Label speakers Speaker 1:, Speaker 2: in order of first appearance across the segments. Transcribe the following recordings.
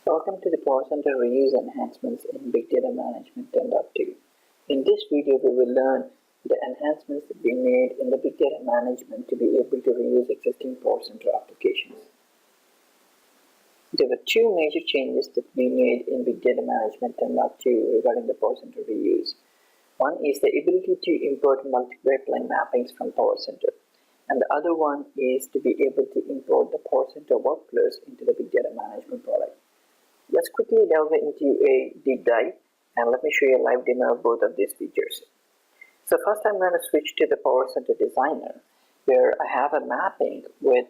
Speaker 1: Welcome to the PowerCenter Reuse Enhancements in Big Data Management 10.2. In this video, we will learn the enhancements that we made in the Big Data Management to be able to reuse existing PowerCenter applications. There were two major changes that we made in Big Data Management 10.2 regarding the PowerCenter Reuse. One is the ability to import multi-pipeline mappings from PowerCenter. And the other one is to be able to import the PowerCenter workflows into the Big Data Management product. Let's quickly delve into a deep dive and let me show you a live demo of both of these features. So first I'm going to switch to the PowerCenter Designer where I have a mapping with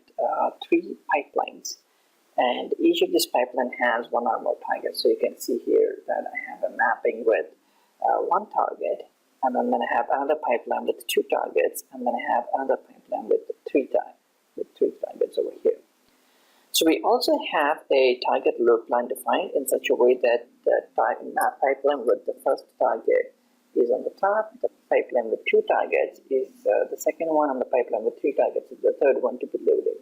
Speaker 1: three pipelines, and each of these pipeline has one or more targets. So you can see here that I have a mapping with one target, and then I'm going to have another pipeline with two targets, and then I have another pipeline with three targets over here. So we also have a target load plan defined in such a way that the pipeline with the first target is on the top, the pipeline with two targets is the second one, and the pipeline with three targets is the third one to be loaded.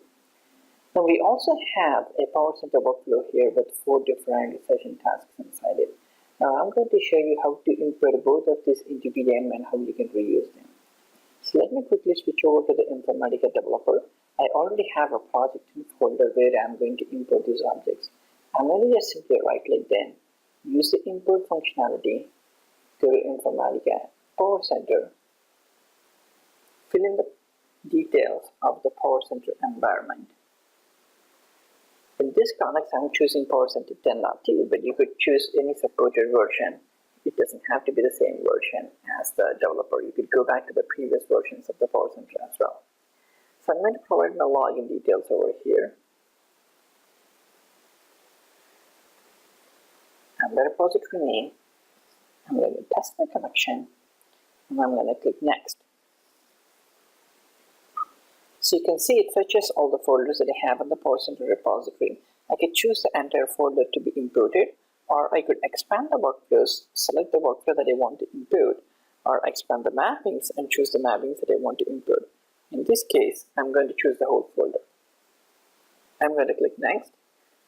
Speaker 1: Now we also have a PowerCenter workflow here with 4 different session tasks inside it. Now I'm going to show you how to import both of these into BDM and how you can reuse them. So let me quickly switch over to the Informatica developer. I already have a project in folder where I'm going to import these objects. I'm going to just simply right-click them, use the import functionality, go to Informatica, PowerCenter, fill in the details of the PowerCenter environment. In this context, I'm choosing PowerCenter 10.2, but you could choose any supported version. It doesn't have to be the same version as the developer. You could go back to the previous versions of the PowerCenter as well. So I'm going to provide my login details over here. And the repository name. I'm going to test my connection, and I'm going to click Next. So you can see it fetches all the folders that I have in the PowerCenter repository. I could choose the entire folder to be imported, or I could expand the workflows, select the workflow that I want to import, or expand the mappings and choose the mappings that I want to import. In this case, I'm going to choose the whole folder. I'm going to click Next.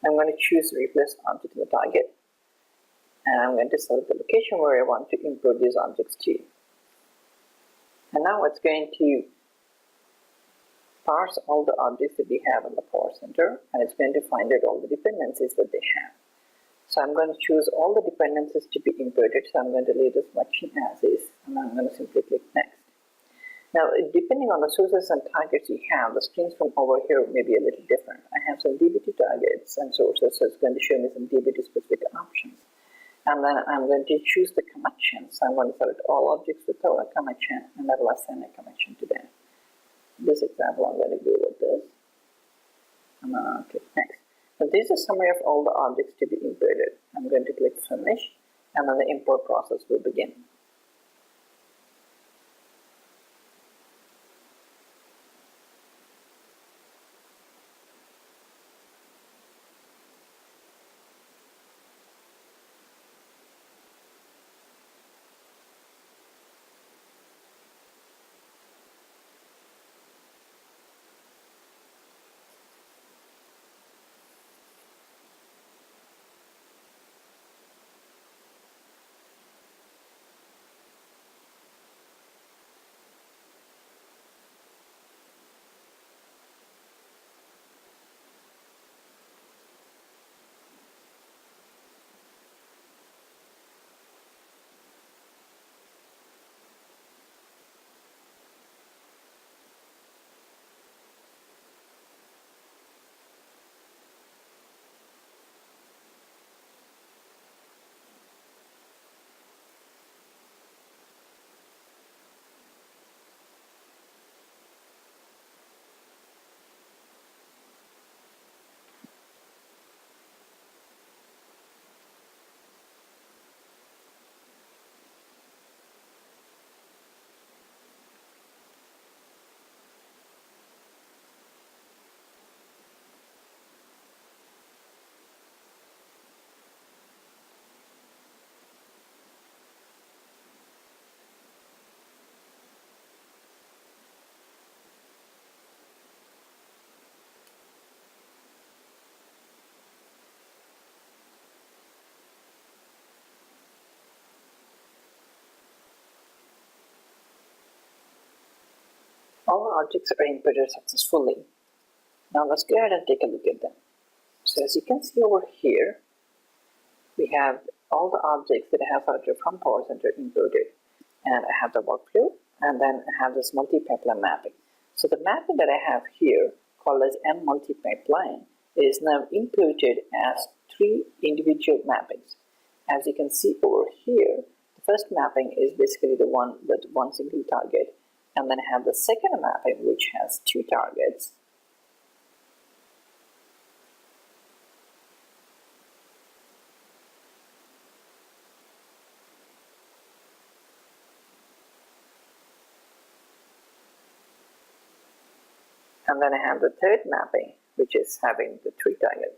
Speaker 1: I'm going to choose Replace Object in the target, and I'm going to select the location where I want to import these objects to. And now it's going to parse all the objects that we have in the PowerCenter, and it's going to find out all the dependencies that they have. So I'm going to choose all the dependencies to be imported. So I'm going to leave this selection as is, and I'm going to simply click Next. Now, depending on the sources and targets you have, the screens from over here may be a little different. I have some DB2 targets and sources, so it's going to show me some DB2 specific options. And then I'm going to choose the connection. So I'm going to select all objects without a connection, and I will assign a connection to them. In this example, I'm going to go with this. And then I'll click Next. So this is a summary of all the objects to be imported. I'm going to click Finish, and then the import process will begin. All our objects are inputted successfully. Now let's go ahead and take a look at them. So as you can see over here, we have all the objects that I have selected from PowerCenter inputted. And I have the workflow, and then I have this multi-pipeline mapping. So the mapping that I have here, called as M multi-pipeline, is now inputted as 3 individual mappings. As you can see over here, the first mapping is basically the one with one single target, and then I have the second mapping which has 2 targets. And then I have the third mapping, which is having the 3 targets.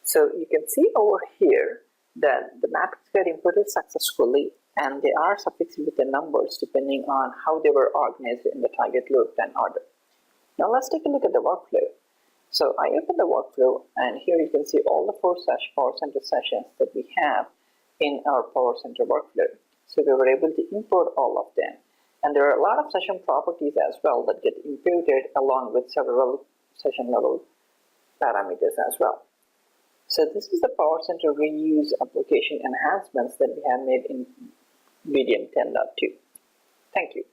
Speaker 1: So you can see over here that the mappings get inputted successfully, and they are suffixed with the numbers depending on how they were organized in the target loop and order. Now let's take a look at the workflow. So I open the workflow, and here you can see all the 4 PowerCenter sessions that we have in our PowerCenter workflow. So we were able to import all of them. And there are a lot of session properties as well that get imputed along with several session level parameters as well. So this is the PowerCenter Reuse application enhancements that we have made in BDM 10.2. Thank you.